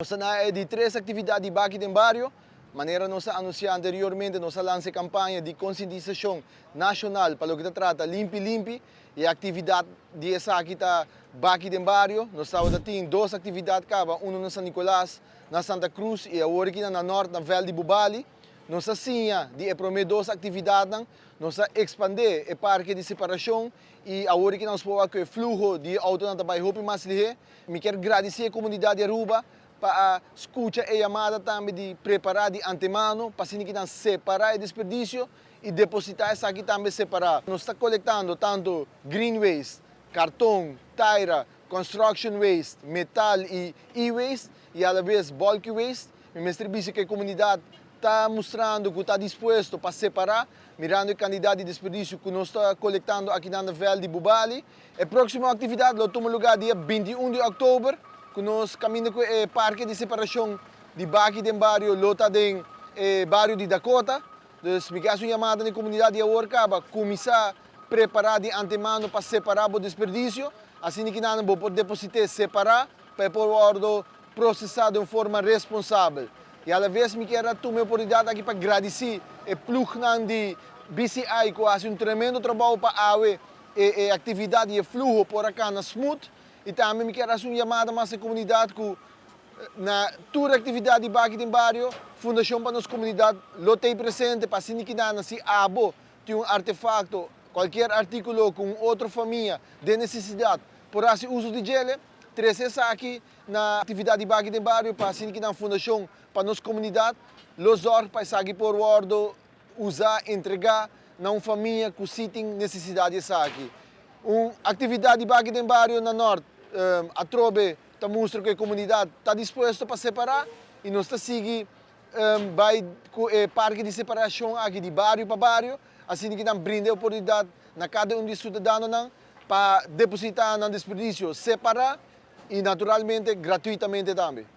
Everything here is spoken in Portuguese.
Sana de três atividades aqui no bairro, maneira nós anunciamos anteriormente, nós lançamos campanha de conscientização nacional para o que trata limpi e a atividade de essa aqui está aqui no bairro. Nós temos duas atividades, uma na São Nicolás, na Santa Cruz e a outra na norte, na Vale de Bubali. Nós assim, de prometer duas atividades, nós expandir o parque de separação e a outra que nós podemos o fluxo de autos na bairro mais ligeiro. Me quero agradecer a comunidade de Aruba para escutar a chamada também de preparar de antemano, para que nós separar o desperdício e depositar isso aqui também separar. Nós estamos coletando tanto green waste, cartão, tire, construction waste, metal e e-waste e às vezes bulk waste. Me serviço que a comunidade está mostrando que está disposto para separar, mirando a quantidade de desperdício que nós estamos coletando aqui na Vale de Bubali. A próxima atividade toma lugar dia 21 de outubro, que nós caminhamos com o parque de separação de Baki do bairro, lota do bairro de Dakota. Então, me quero chamada na comunidade de Orca, começar a preparar de antemano para separar o desperdício, assim que nós podemos depositar, separar, para poder processar de uma forma responsável. E às vezes me quero tomar a oportunidade aqui para agradecer o plug de BCI, que faz um tremendo trabalho para a atividade e o fluxo por aqui na Smooth. E também me quero fazer uma chamada mais à comunidade que na toda atividade aqui no bairro, a Fundação para a nossa comunidade lotei presente para assim que nós se abo tem um artefato, qualquer artículo com outra família de necessidade, por esse uso de gel, trazer aqui na atividade aqui no bairro para assim que na Fundação para a nossa comunidade, los or para seguir por ordem, usar, entregar na uma família que tem necessidade de aqui. Uma atividade aqui no bairro na norte, a Trobe mostra que a comunidade está disposta para separar e nós está seguindo vai com o parque de separação aqui de bairro para bairro, assim que nós brindamos a oportunidade na cada um de cidadãos para depositar no desperdício, separar e naturalmente gratuitamente também.